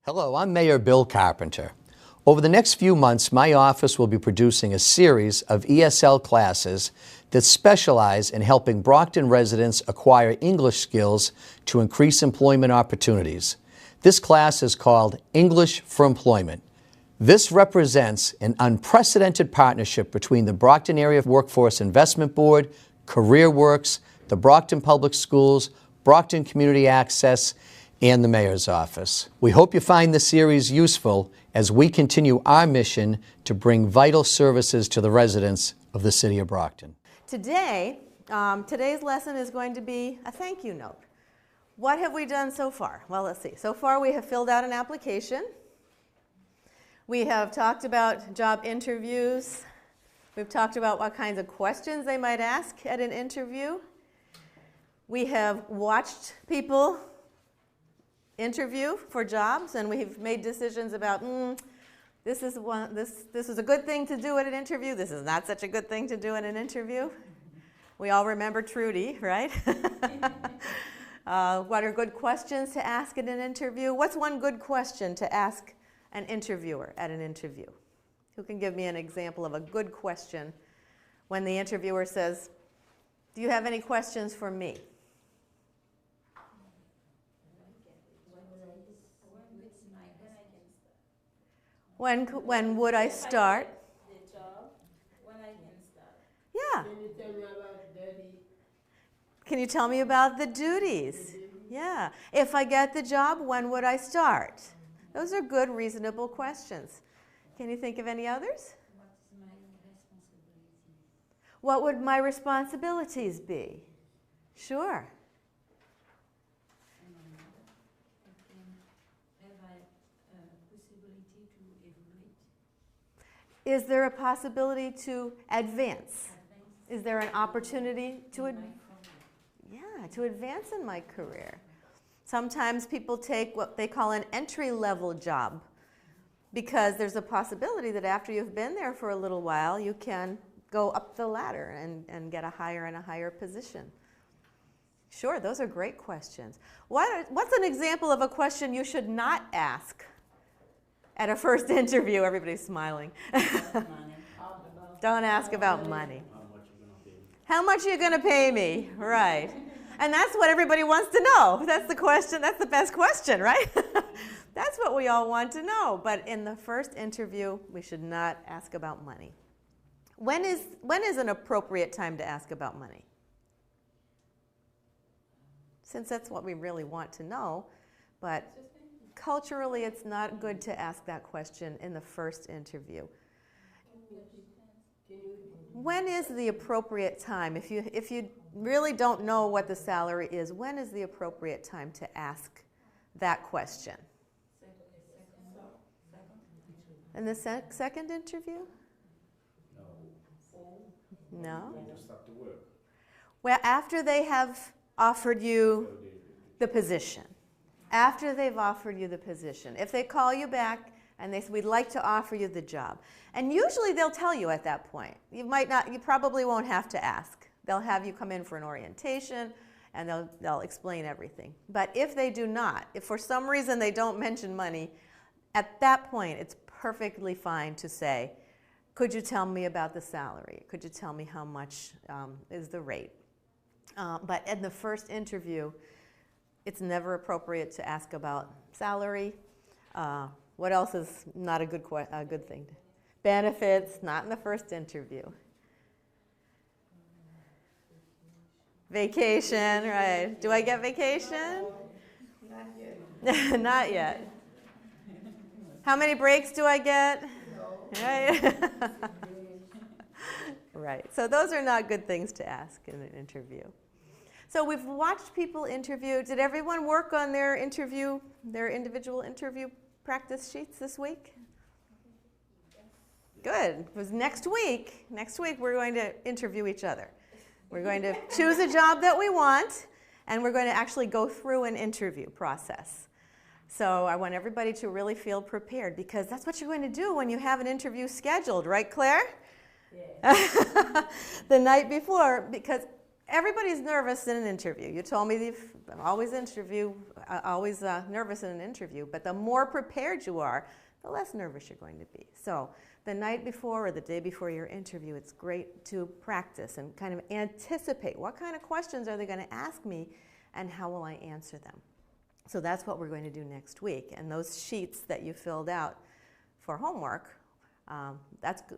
Hello, I'm Mayor Bill Carpenter. Over the next few months, my office will be producing a series of ESL classes that specialize in helping Brockton residents acquire English skills to increase employment opportunities. This class is called English for Employment. This represents an unprecedented partnership between the Brockton Area Workforce Investment Board, CareerWorks, the Brockton Public Schools, Brockton Community Access, and the Mayor's Office. We hope you find the series useful as we continue our mission to bring vital services to the residents of the City of Brockton. Today's lesson is going to be a thank you note. What have we done so far? Well, let's see. So far we have filled out an application. We have talked about job interviews. We've talked about what kinds of questions they might ask at an interview. We have watched people interview for jobs, and we've made decisions about this is a good thing to do at an interview. This is not such a good thing to do at an interview. We all remember Trudy, right? What are good questions to ask at an interview? What's one good question to ask an interviewer at an interview? Who can give me an example of a good question when the interviewer says, "Do you have any questions for me?" When would I start? The job, when I can start. Yeah. Can you tell me about duty? Can you tell me about the duties? Yeah. If I get the job, when would I start? Those are good, reasonable questions. Can you think of any others? What would my responsibilities be? Sure. Is there a possibility to advance? Is there an opportunity to advance in my career? Sometimes people take what they call an entry-level job because there's a possibility that after you've been there for a little while, you can go up the ladder and get a higher and a higher position. Sure, those are great questions. What's an example of a question you should not ask at a first interview? Everybody's smiling. Don't ask about money. How much are you going to pay me? Right. And that's what everybody wants to know. That's the question. That's the best question, right? That's what we all want to know. But in the first interview, we should not ask about money. When is an appropriate time to ask about money? Since that's what we really want to know, but culturally, it's not good to ask that question in the first interview. When is the appropriate time? If you really don't know what the salary is, when is the appropriate time to ask that question? In the second interview? No? Well, after they have offered you the position. After they've offered you the position. If they call you back and they say, "We'd like to offer you the job." And usually they'll tell you at that point. You probably won't have to ask. They'll have you come in for an orientation and they'll explain everything. But if they do not, if for some reason they don't mention money, at that point it's perfectly fine to say, "Could you tell me about the salary? Could you tell me how much is the rate?" But in the first interview, it's never appropriate to ask about salary. What else is not a good thing? Benefits, not in the first interview. Vacation, right. Do I get vacation? Not yet. Not yet. How many breaks do I get? No. Right. Right. So those are not good things to ask in an interview. So we've watched people interview. Did everyone work on their individual interview practice sheets this week? Good. Because next week we're going to interview each other. We're going to choose a job that we want, and we're going to actually go through an interview process. So I want everybody to really feel prepared, because that's what you're going to do when you have an interview scheduled, right, Claire? Yeah. The night before, because everybody's nervous in an interview. You told me I'm always nervous in an interview, but the more prepared you are, the less nervous you're going to be. So the night before or the day before your interview, it's great to practice and kind of anticipate what kind of questions are they going to ask me and how will I answer them. So that's what we're going to do next week. And those sheets that you filled out for homework,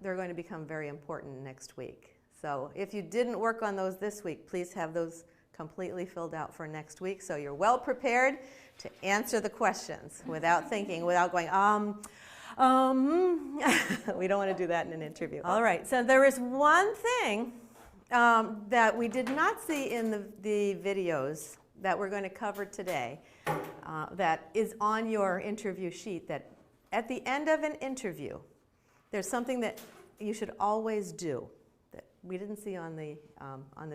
they're going to become very important next week. So if you didn't work on those this week, please have those completely filled out for next week so you're well prepared to answer the questions without thinking, without going, we don't want to do that in an interview. All right, so there is one thing that we did not see in the videos that we're going to cover today that is on your interview sheet, that at the end of an interview, there's something that you should always do that we didn't see on the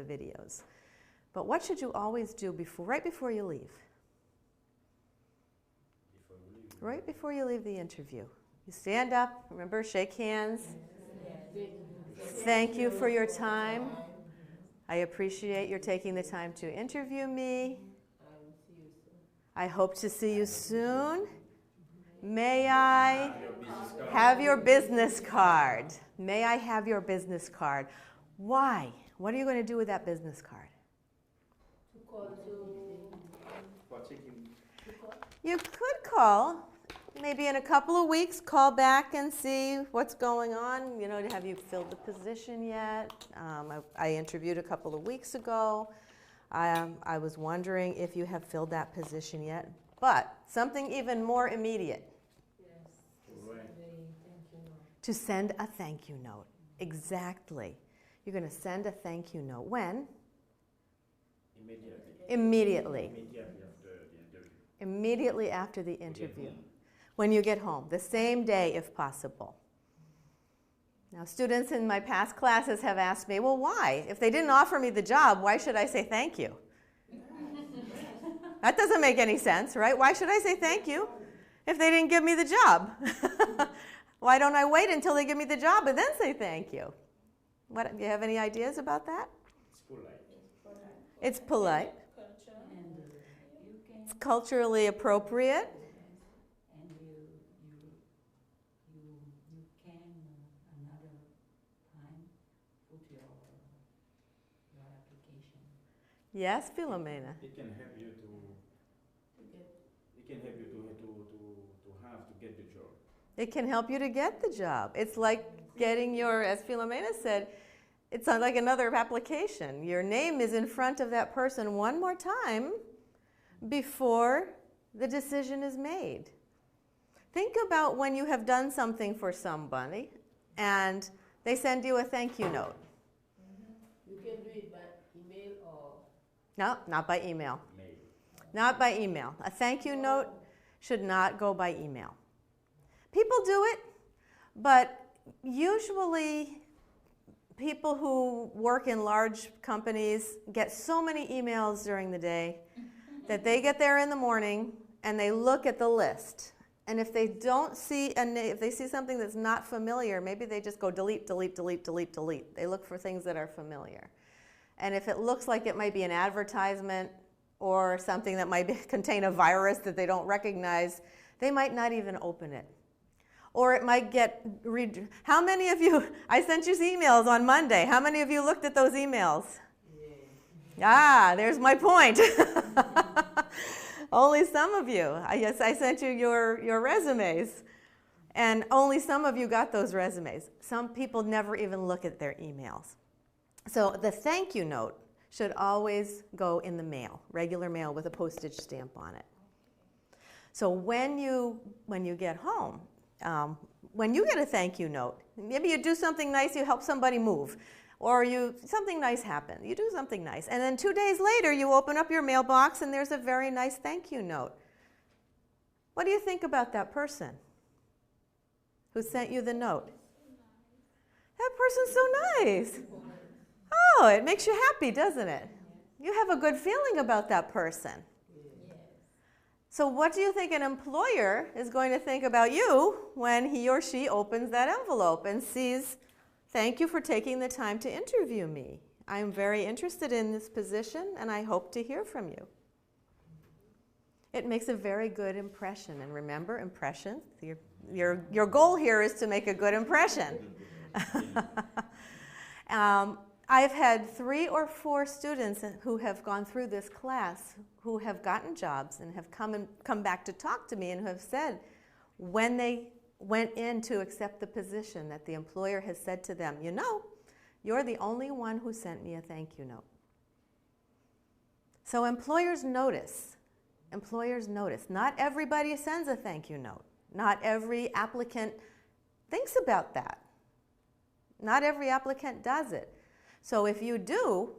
videos. But what should you always do right before you leave? Right before you leave the interview. You stand up, remember, shake hands. Thank you for your time. I appreciate your taking the time to interview me. I hope to see you soon. May I have your business card? May I have your business card? Why? What are you going to do with that business card? You could call. Maybe in a couple of weeks, call back and see what's going on. You know, have you filled the position yet? I interviewed a couple of weeks ago. I was wondering if you have filled that position yet. But something even more immediate. To send a thank you note. Exactly. You're going to send a thank you note. When? Immediately. Immediately after the interview. When you get home, the same day if possible. Now, students in my past classes have asked me, well, why? If they didn't offer me the job, why should I say thank you? That doesn't make any sense, right? Why should I say thank you if they didn't give me the job? Why don't I wait until they give me the job and then say thank you? Do you have any ideas about that? It's polite. It's culturally appropriate. Yes, Philomena. It can help you to get the job. It can help you to get the job. It's like getting your, as Philomena said, it's like another application. Your name is in front of that person one more time before the decision is made. Think about when you have done something for somebody and they send you a thank you note. You can do it by email or... No, not by email. Not by email. A thank you note should not go by email. People do it, but usually people who work in large companies get so many emails during the day that they get there in the morning and they look at the list. And if they don't see if they see something that's not familiar, maybe they just go delete, delete, delete, delete, delete. They look for things that are familiar. And if it looks like it might be an advertisement or something that might contain a virus that they don't recognize, they might not even open it. Or it might get how many of you, I sent you emails on Monday. How many of you looked at those emails? Yeah. There's my point. Only some of you. Yes, I sent you your resumes. And only some of you got those resumes. Some people never even look at their emails. So the thank you note should always go in the mail, regular mail with a postage stamp on it. So when you get home, when you get a thank you note, maybe you do something nice, you help somebody move, or something nice happened, you do something nice, and then 2 days later you open up your mailbox and there's a very nice thank you note. What do you think about that person who sent you the note? That person's so nice. Oh, it makes you happy, doesn't it? You have a good feeling about that person. So what do you think an employer is going to think about you when he or she opens that envelope and sees, thank you for taking the time to interview me. I'm very interested in this position and I hope to hear from you. It makes a very good impression. And remember, impression, your goal here is to make a good impression. I've had 3 or 4 students who have gone through this class who have gotten jobs and have come back to talk to me and who have said when they went in to accept the position that the employer has said to them, you know, you're the only one who sent me a thank you note. So employers notice. Employers notice. Not everybody sends a thank you note. Not every applicant thinks about that. Not every applicant does it. So if you do,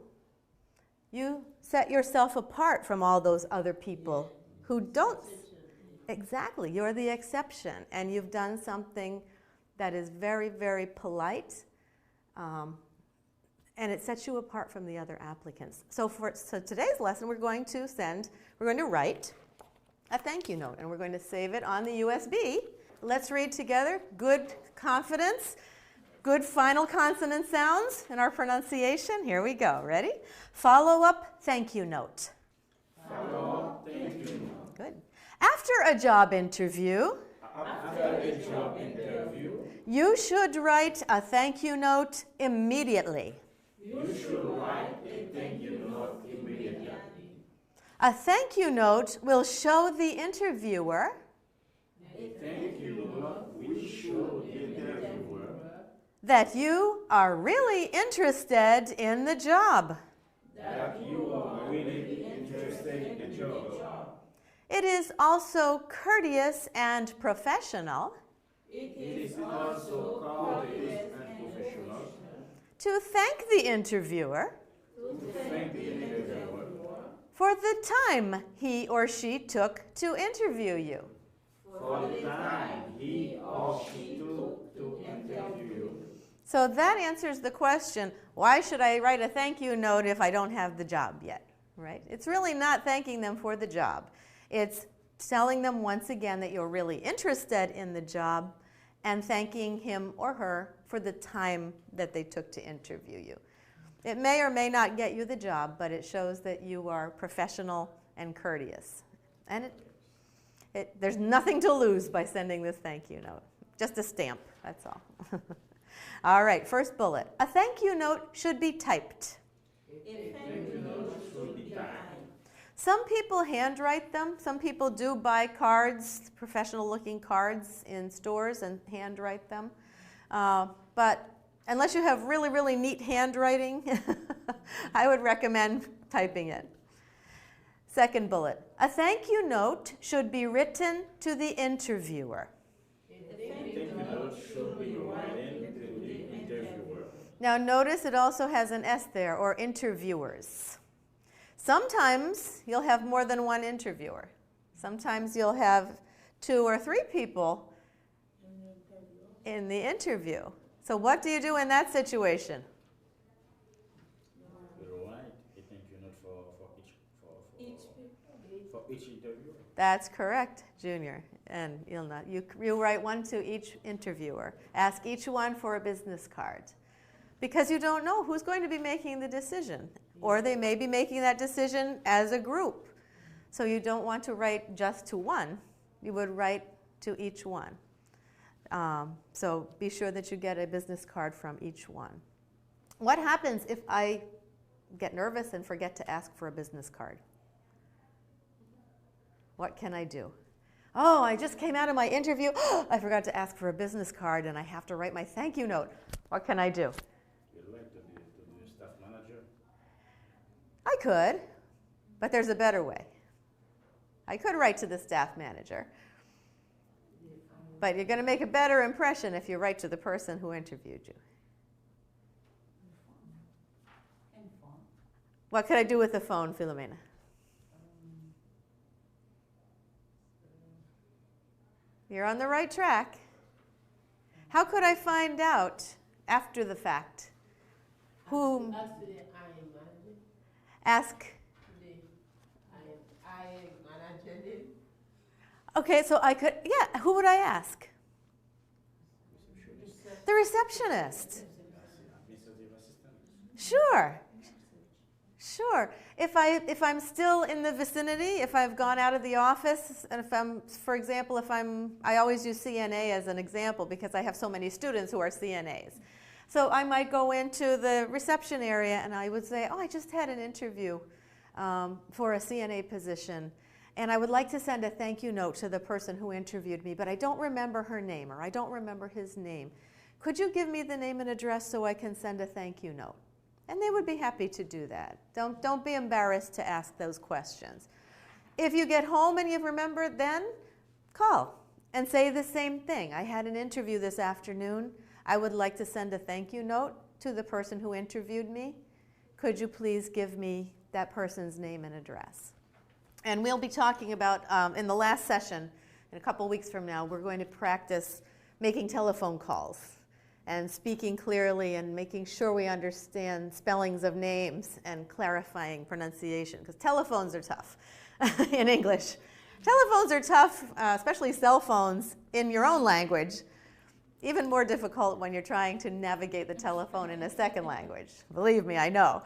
you set yourself apart from all those other people who don't. Exactly, you're the exception, and you've done something that is very, very polite, and it sets you apart from the other applicants. So today's lesson, we're going to write a thank you note, and we're going to save it on the USB. Let's read together. Good confidence, good final consonant sounds in our pronunciation. Here we go. Ready? Follow-up thank you note. Follow-up thank you note. Good. After a job interview, you should write a thank you note immediately. You should write a thank you note immediately. A thank you note will show the interviewer A thank you note will show the interviewer that you are really interested in the job. that you are really interested in the job. It is also courteous and professional It is also courteous and professional to thank the interviewer to thank the interviewer for the time he or she took to interview you. for the time he or she took to interview you. So that answers the question, why should I write a thank you note if I don't have the job yet, right? It's really not thanking them for the job. It's telling them once again that you're really interested in the job and thanking him or her for the time that they took to interview you. It may or may not get you the job, but it shows that you are professional and courteous. And there's nothing to lose by sending this thank you note. Just a stamp, that's all. All right, first bullet. A thank you note should be typed. Some people handwrite them. Some people do buy cards, professional-looking cards in stores and handwrite them. But unless you have really, really neat handwriting, I would recommend typing it. Second bullet. A thank you note should be written to the interviewer. Now notice it also has an S there, or interviewers. Sometimes you'll have more than one interviewer. Sometimes you'll have 2 or 3 people in the interview. So what do you do in that situation? You write a thank you note for each interviewer. That's correct, Junior. And you write one to each interviewer. Ask each one for a business card. Because you don't know who's going to be making the decision. Or they may be making that decision as a group. So you don't want to write just to one. You would write to each one. So be sure that you get a business card from each one. What happens if I get nervous and forget to ask for a business card? What can I do? Oh, I just came out of my interview. I forgot to ask for a business card and I have to write my thank you note. What can I do? You write to the staff manager. I could, but there's a better way. I could write to the staff manager. But you're going to make a better impression if you write to the person who interviewed you. What could I do with the phone, Philomena? You're on the right track. How could I find out after the fact whom? Ask the IM manager. Ask. The IM manager did. Okay, so I could, yeah, who would I ask? The receptionist. Administrative assistant. Sure. Sure. If I'm still in the vicinity, if I've gone out of the office, and if I'm, for example, I always use CNA as an example because I have so many students who are CNAs. So I might go into the reception area and I would say, oh, I just had an interview for a CNA position, and I would like to send a thank you note to the person who interviewed me, but I don't remember her name or I don't remember his name. Could you give me the name and address so I can send a thank you note? And they would be happy to do that. Don't be embarrassed to ask those questions. If you get home and you've remembered, then call and say the same thing. I had an interview this afternoon. I would like to send a thank you note to the person who interviewed me. Could you please give me that person's name and address? And we'll be talking about, in the last session, in a couple weeks from now, we're going to practice making telephone calls and speaking clearly and making sure we understand spellings of names and clarifying pronunciation, because telephones are tough in English. Telephones are tough, especially cell phones, in your own language. Even more difficult when you're trying to navigate the telephone in a second language. Believe me, I know.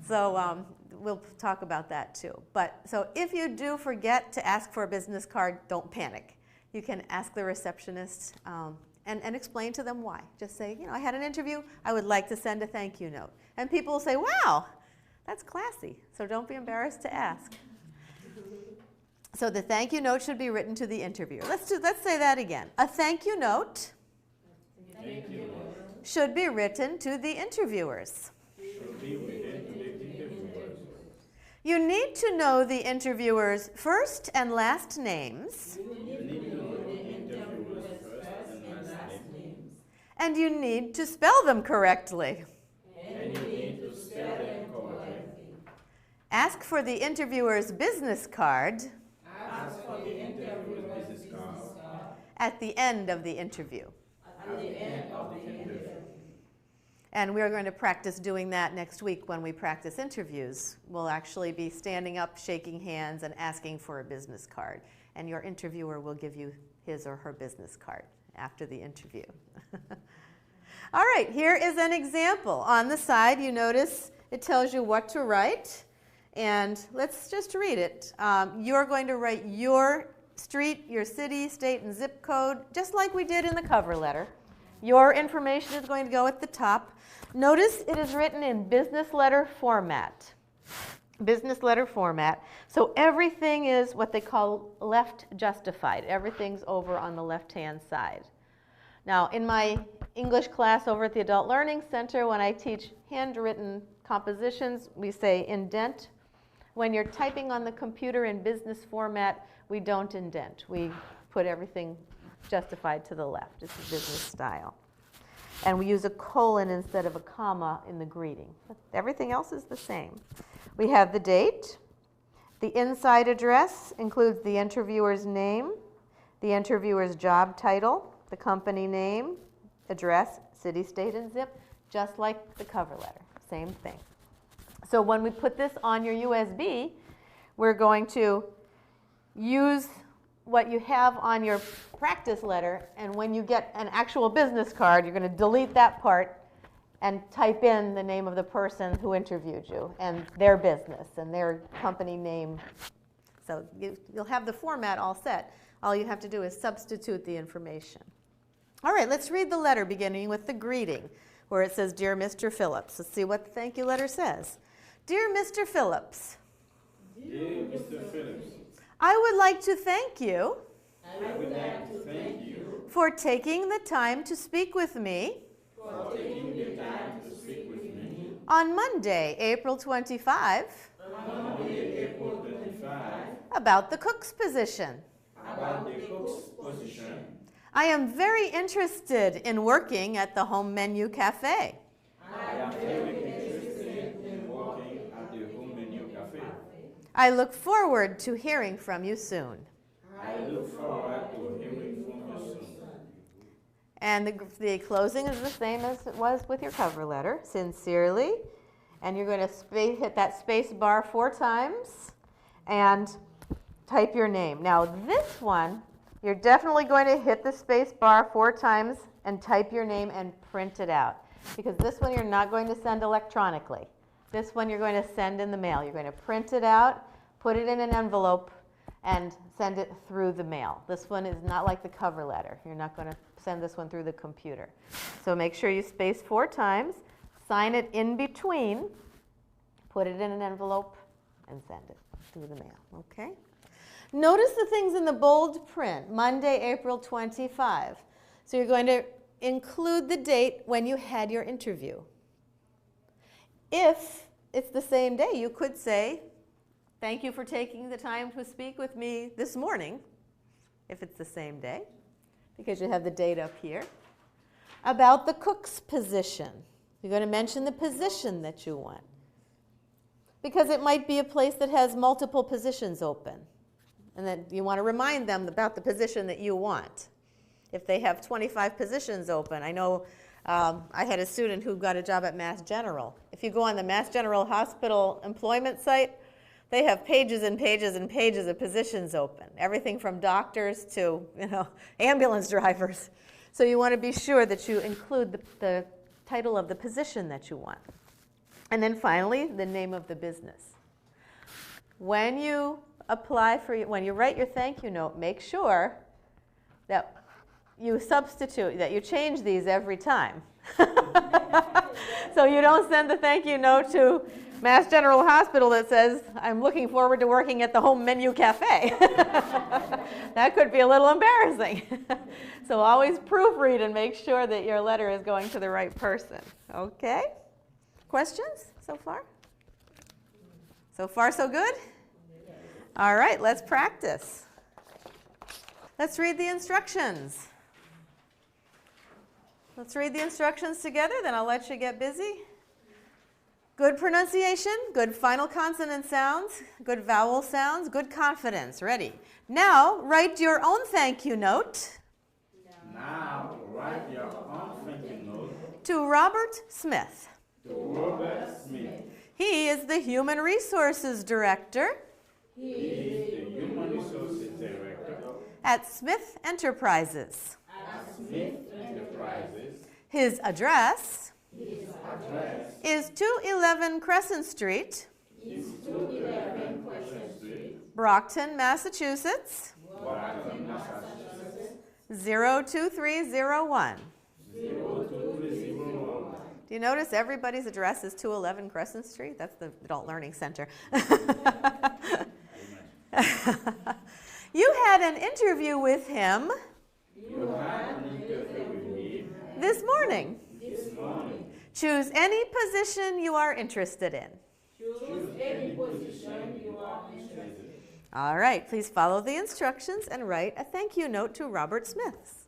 So we'll talk about that too. So if you do forget to ask for a business card, don't panic. You can ask the receptionist and explain to them why. Just say, I had an interview. I would like to send a thank you note. And people will say, wow, that's classy. So don't be embarrassed to ask. So the thank you note should be written to the interviewer. Let's say that again. A thank you note should be written to the interviewers. You need to know the interviewers' first and last names. And you need to spell them correctly. Ask for the interviewer's business card at the end of the interview. And we're going to practice doing that next week when we practice interviews. We'll actually be standing up, shaking hands, and asking for a business card. And your interviewer will give you his or her business card after the interview. All right, here is an example. On the side, you notice it tells you what to write. And let's just read it. You're going to write your street, your city, state, and zip code, just like we did in the cover letter. Your information is going to go at the top. Notice it is written in business letter format. Business letter format. So everything is what they call left justified. Everything's over on the left-hand side. Now, in my English class over at the Adult Learning Center, when I teach handwritten compositions, we say indent. When you're typing on the computer in business format, we don't indent. We put everything justified to the left. It's a business style. And we use a colon instead of a comma in the greeting. Everything else is the same. We have the date. The inside address includes the interviewer's name, the interviewer's job title, the company name, address, city, state, and zip, just like the cover letter. Same thing. So when we put this on your USB, we're going to use what you have on your practice letter, and when you get an actual business card, you're going to delete that part and type in the name of the person who interviewed you and their business and their company name. So you'll have the format all set. All you have to do is substitute the information. All right, let's read the letter beginning with the greeting, where it says, Dear Mr. Phillips. Let's see what the thank you letter says. Dear Mr. Phillips. Dear Mr. Phillips. I would like to thank you for taking the time to speak with me on Monday, April 25, about the cook's position. I am very interested in working at the Home Menu Cafe. I look forward to hearing from you soon. And the closing is the same as it was with your cover letter. Sincerely. And you're going to hit that space bar 4 times and type your name. Now this one, you're definitely going to hit the space bar 4 times and type your name and print it out. Because this one you're not going to send electronically. This one you're going to send in the mail. You're going to print it out, put it in an envelope, and send it through the mail. This one is not like the cover letter. You're not going to send this one through the computer. So make sure you space 4 times, sign it in between, put it in an envelope, and send it through the mail, okay? Notice the things in the bold print, Monday, April 25. So you're going to include the date when you had your interview. If it's the same day, you could say, thank you for taking the time to speak with me this morning, if it's the same day, because you have the date up here. About the cook's position. You're going to mention the position that you want, because it might be a place that has multiple positions open, and then you want to remind them about the position that you want. If they have 25 positions open, I know I had a student who got a job at Mass General. If you go on the Mass General Hospital employment site, they have pages and pages and pages of positions open, everything from doctors to ambulance drivers. So you want to be sure that you include the title of the position that you want. And then finally, the name of the business. When you apply when you write your thank you note, make sure that you substitute, that you change these every time. So you don't send the thank you note to Mass General Hospital that says, I'm looking forward to working at the Home Menu Cafe. That could be a little embarrassing. So always proofread and make sure that your letter is going to the right person. Okay? Questions so far? So far, so good? All right, let's practice. Let's read the instructions. Let's read the instructions together, then I'll let you get busy. Good pronunciation, good final consonant sounds, good vowel sounds, good confidence. Ready? Now, write your own thank you note. Now, write your own thank you note To Robert Smith. to Robert Smith. He is the Human Resources Director He is the Human Resources Director at Smith Enterprises. at Smith Enterprises. His address is 211 Crescent Street, It's 211 Crescent Street, Brockton, Massachusetts, Brockton, Massachusetts, 02301. 02301. Do you notice everybody's address is 211 Crescent Street? That's the Adult Learning Center. You had an interview with him You had an interview with me this morning. this morning. Choose any position you are interested in. Choose any position you are interested in. All right, please follow the instructions and write a thank you note to Robert Smith.